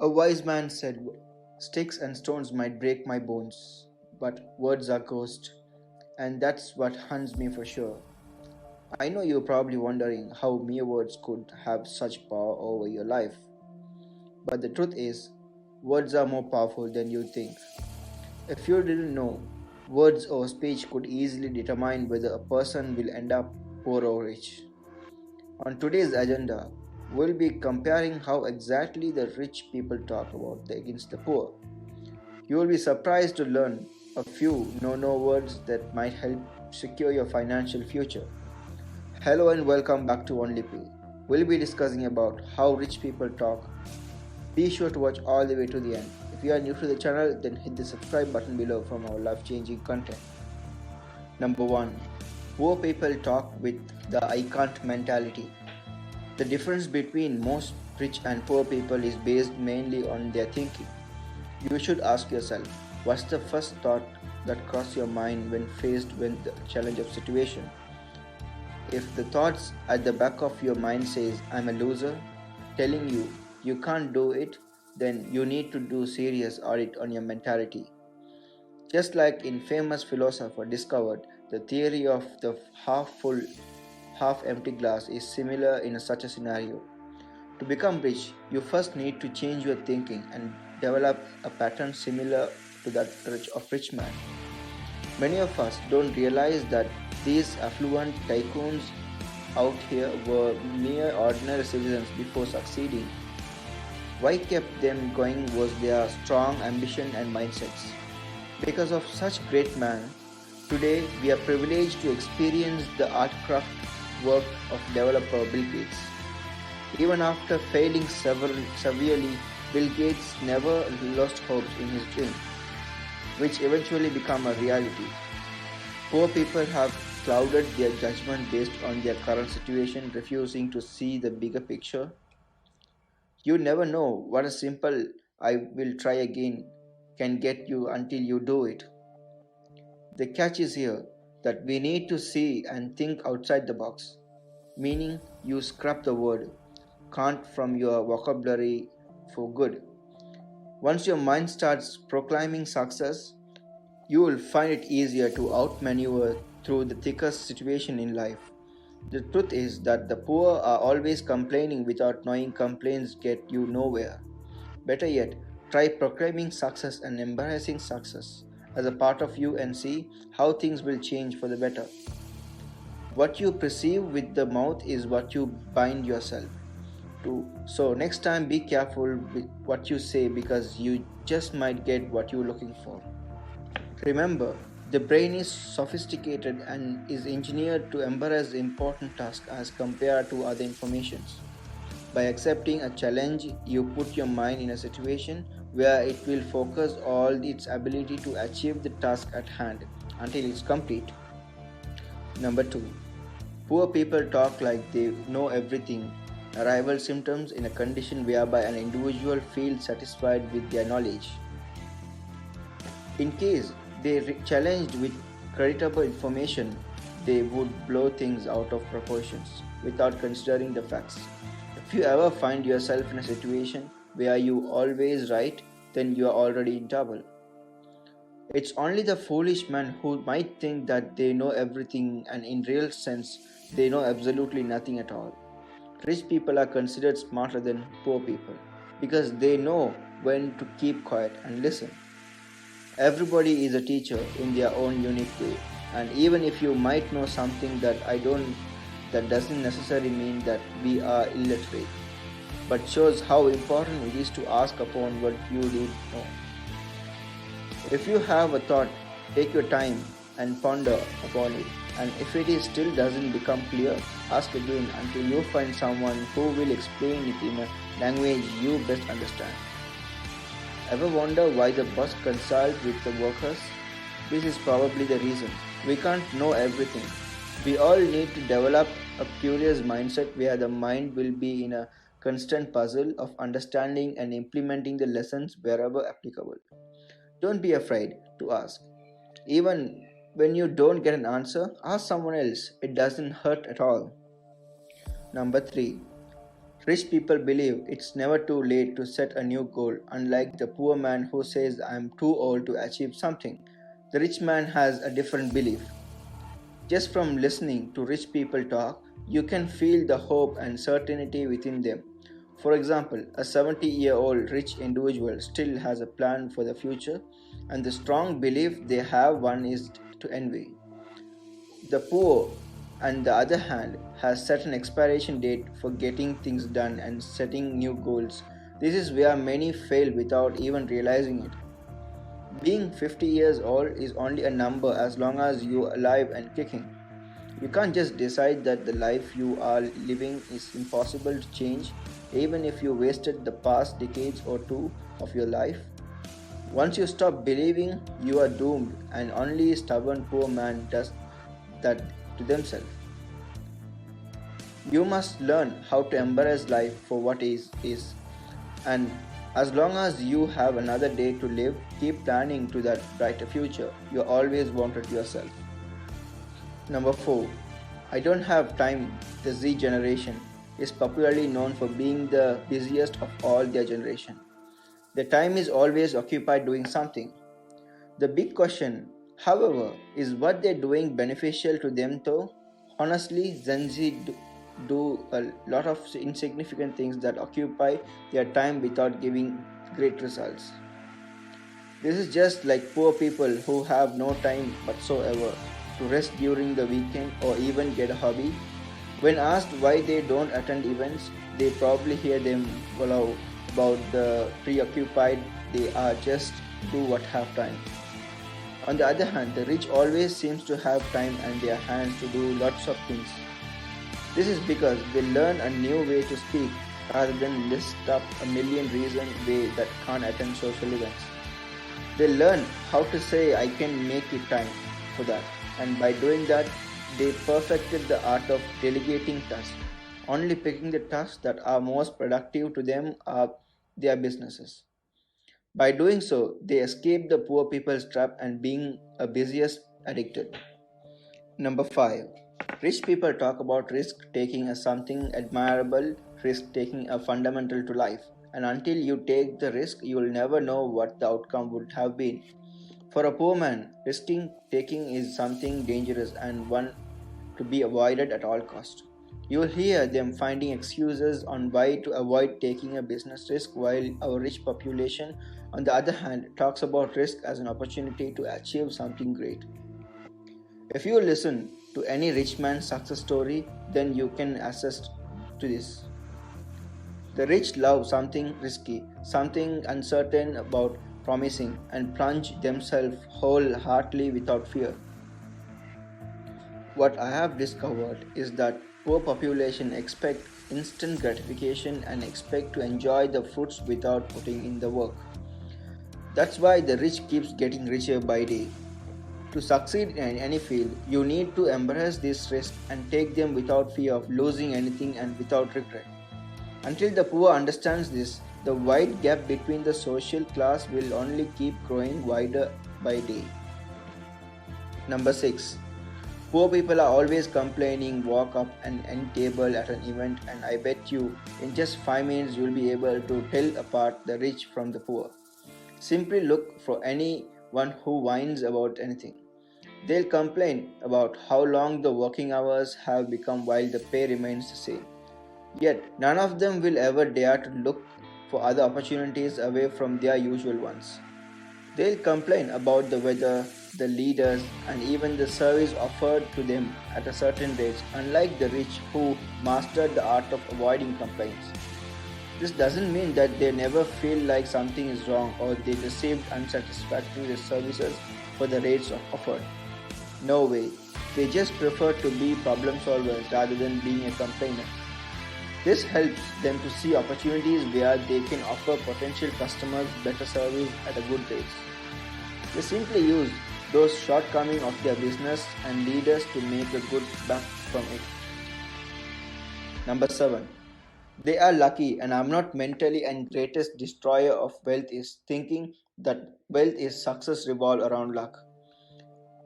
A wise man said, "Sticks and stones might break my bones, but words are ghosts, and that's what haunts me for sure." I know you're probably wondering how mere words could have such power over your life, but the truth is, words are more powerful than you think. If you didn't know, words or speech could easily determine whether a person will end up poor or rich. On today's agenda, we'll be comparing how exactly the rich people talk about against the poor. You will be surprised to learn a few no words that might help secure your financial future. Hello and welcome back to Only Pay. We'll be discussing about how rich people talk. Be sure to watch all the way to the end. If you are new to the channel, then hit the subscribe button below from our life-changing content. Number 1. Poor people talk with the "I can't" mentality. The difference between most rich and poor people is based mainly on their thinking. You should ask yourself, what's the first thought that crosses your mind when faced with the challenge of situation? If the thoughts at the back of your mind says, "I'm a loser," telling you you can't do it, then you need to do serious audit on your mentality. Just like in famous philosopher discovered, the theory of the half full, half empty glass is similar in such a scenario. To become rich, you first need to change your thinking and develop a pattern similar to that of rich man. Many of us don't realize that these affluent tycoons out here were mere ordinary citizens before succeeding. What kept them going was their strong ambition and mindsets. Because of such great men, today we are privileged to experience the artcraft work of developer Bill Gates. Even after failing severely, Bill Gates never lost hope in his dream, which eventually became a reality. Poor people have clouded their judgment based on their current situation, refusing to see the bigger picture. You never know what a simple "I will try again" can get you until you do it. The catch is here that we need to see and think outside the box, meaning you scrap the word "can't" from your vocabulary for good. Once your mind starts proclaiming success, you will find it easier to outmaneuver through the thickest situation in life. The truth is that the poor are always complaining without knowing complaints get you nowhere. Better yet, try proclaiming success and embracing success as a part of you and see how things will change for the better. What you perceive with the mouth is what you bind yourself to. So next time be careful with what you say because you just might get what you're looking for. Remember, the brain is sophisticated and is engineered to embrace important tasks as compared to other informations. By accepting a challenge, you put your mind in a situation where it will focus all its ability to achieve the task at hand until it's complete. Number 2. Poor people talk like they know everything. Arrival symptoms in a condition whereby an individual feels satisfied with their knowledge. In case they challenged with creditable information, they would blow things out of proportions without considering the facts. If you ever find yourself in a situation where you always right, then you are already in trouble. It's only the foolish man who might think that they know everything, and in real sense they know absolutely nothing at all. Rich people are considered smarter than poor people because they know when to keep quiet and listen. Everybody is a teacher in their own unique way, and even if you might know something that doesn't necessarily mean that we are illiterate, but shows how important it is to ask upon what you do know. If you have a thought, take your time and ponder upon it, and if it is still doesn't become clear, ask again until you find someone who will explain it in a language you best understand. Ever wonder why the boss consults with the workers? This is probably the reason. We can't know everything. We all need to develop a curious mindset where the mind will be in a constant puzzle of understanding and implementing the lessons wherever applicable. Don't be afraid to ask. Even when you don't get an answer, ask someone else. It doesn't hurt at all. Number 3. Rich people believe it's never too late to set a new goal, unlike the poor man who says, I'm too old to achieve something. The rich man has a different belief. Just from listening to rich people talk, you can feel the hope and certainty within them. For example, a 70-year-old rich individual still has a plan for the future, and the strong belief they have one is to envy. The poor, on the other hand, has set an expiration date for getting things done and setting new goals. This is where many fail without even realizing it. Being 50 years old is only a number as long as you're alive and kicking. You can't just decide that the life you are living is impossible to change, even if you wasted the past decades or two of your life. Once you stop believing you are doomed, and only a stubborn poor man does that to themselves. You must learn how to embrace life for what is. And as long as you have another day to live, keep planning to that brighter future you always wanted yourself. Number 4. I don't have time. The Z generation is popularly known for being the busiest of all their generation. Their time is always occupied doing something. The big question, however, is what they're doing beneficial to them though? Honestly, Gen Z do a lot of insignificant things that occupy their time without giving great results. This is just like poor people who have no time whatsoever to rest during the weekend or even get a hobby. When asked why they don't attend events, they probably hear them wallow about the preoccupied they are just do what have time. On the other hand, the rich always seems to have time and their hands to do lots of things. This is because they learn a new way to speak rather than list up a million reasons way that can't attend social events. They learn how to say I can make it time for that, and by doing that they perfected the art of delegating tasks, only picking the tasks that are most productive to them are their businesses. By doing so, they escape the poor people's trap and being a busiest addicted. Number 5. Rich people talk about risk taking as something admirable, risk taking a fundamental to life. And until you take the risk, you will never know what the outcome would have been. For a poor man, risking taking is something dangerous and one to be avoided at all cost. You will hear them finding excuses on why to avoid taking a business risk, while our rich population, on the other hand, talks about risk as an opportunity to achieve something great. If you listen to any rich man's success story, then you can assist to this. The rich love something risky, something uncertain about promising, and plunge themselves wholeheartedly without fear. What I have discovered is that poor population expect instant gratification and expect to enjoy the fruits without putting in the work. That's why the rich keeps getting richer by day. To succeed in any field, you need to embrace this risk and take them without fear of losing anything and without regret. Until the poor understands this, the wide gap between the social class will only keep growing wider by day. Number 6. Poor people are always complaining, walk up an end table at an event, and I bet you in just 5 minutes you'll be able to tell apart the rich from the poor. Simply look for anyone who whines about anything. They'll complain about how long the working hours have become while the pay remains the same. Yet, none of them will ever dare to look for other opportunities away from their usual ones. They'll complain about the weather, the leaders, and even the service offered to them at a certain rate, unlike the rich who mastered the art of avoiding complaints. This doesn't mean that they never feel like something is wrong or they received unsatisfactory services for the rates offered. No way. They just prefer to be problem solvers rather than being a complainer. This helps them to see opportunities where they can offer potential customers better service at a good rate. They simply use those shortcomings of their business and leaders to make a good buck from it. Number 7. They are lucky, and I'm not mentally and greatest destroyer of wealth is thinking that wealth is success revolve around luck.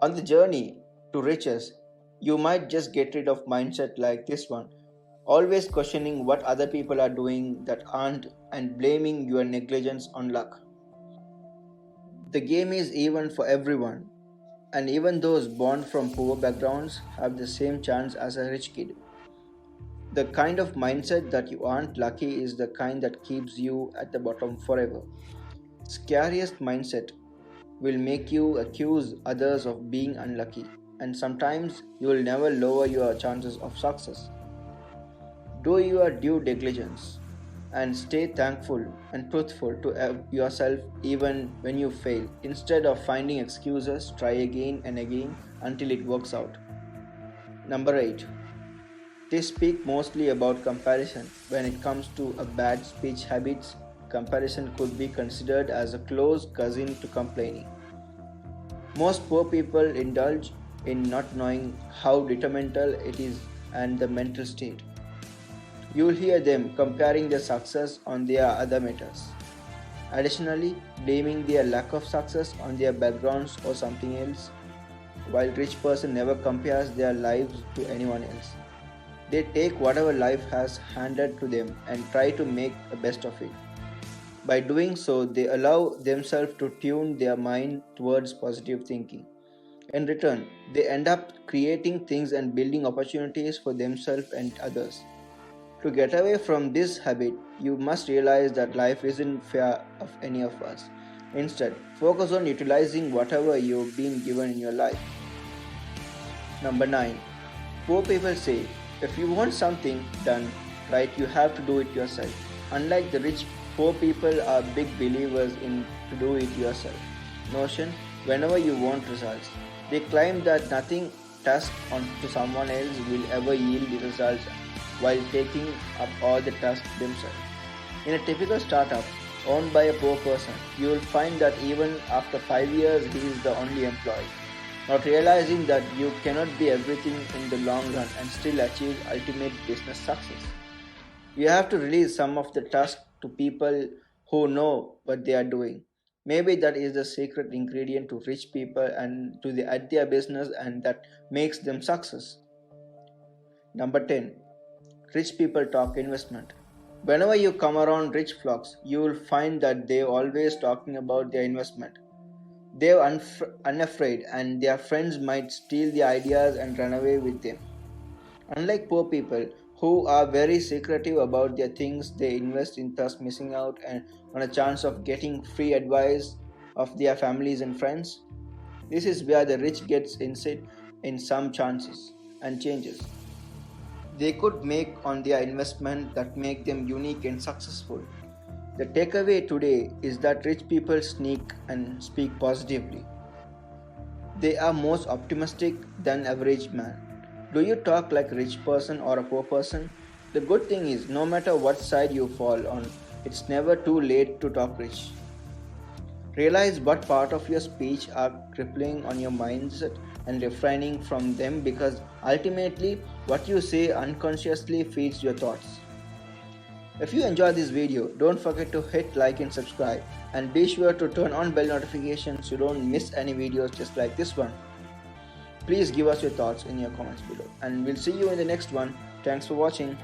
On the journey to riches, you might just get rid of mindset like this one. always questioning what other people are doing that aren't and blaming your negligence on luck. The game is even for everyone, and even those born from poor backgrounds have the same chance as a rich kid. The kind of mindset that you aren't lucky is the kind that keeps you at the bottom forever. Scariest mindset will make you accuse others of being unlucky, and sometimes you will never lower your chances of success. Do your due diligence and stay thankful and truthful to yourself even when you fail. Instead of finding excuses, try again and again until it works out. Number 8. They speak mostly about comparison. When it comes to a bad speech habits, comparison could be considered as a close cousin to complaining. Most poor people indulge in not knowing how detrimental it is and the mental state. You will hear them comparing their success on their other matters. Additionally, blaming their lack of success on their backgrounds or something else, while rich person never compares their lives to anyone else. They take whatever life has handed to them and try to make the best of it. By doing so, they allow themselves to tune their mind towards positive thinking. In return, they end up creating things and building opportunities for themselves and others. To get away from this habit, you must realize that life isn't fair of any of us. Instead, focus on utilizing whatever you've been given in your life. Number 9. Poor people say, if you want something done right, you have to do it yourself. Unlike the rich, poor people are big believers in to do it yourself notion whenever you want results. They claim that nothing tasked onto someone else will ever yield the results while taking up all the tasks themselves. In a typical startup owned by a poor person, you will find that even after 5 years he is the only employee, not realizing that you cannot be everything in the long run and still achieve ultimate business success. You have to release some of the tasks to people who know what they are doing. Maybe that is the secret ingredient to rich people and to the at their business and that makes them success. Number 10. Rich people talk investment. Whenever you come around rich flocks, you will find that they are always talking about their investment. They are unafraid and their friends might steal the ideas and run away with them. Unlike poor people who are very secretive about their things, they invest in thus missing out and on a chance of getting free advice of their families and friends. This is where the rich gets insight in some chances and changes they could make on their investment that make them unique and successful. The takeaway today is that rich people sneak and speak positively. They are most optimistic than average man. Do you talk like a rich person or a poor person? The good thing is no matter what side you fall on, it's never too late to talk rich. Realize what part of your speech are crippling on your mindset and refraining from them because ultimately what you say unconsciously feeds your thoughts. If you enjoyed this video, don't forget to hit like and subscribe and be sure to turn on bell notifications so you don't miss any videos just like this one. Please give us your thoughts in your comments below and we'll see you in the next one. Thanks for watching.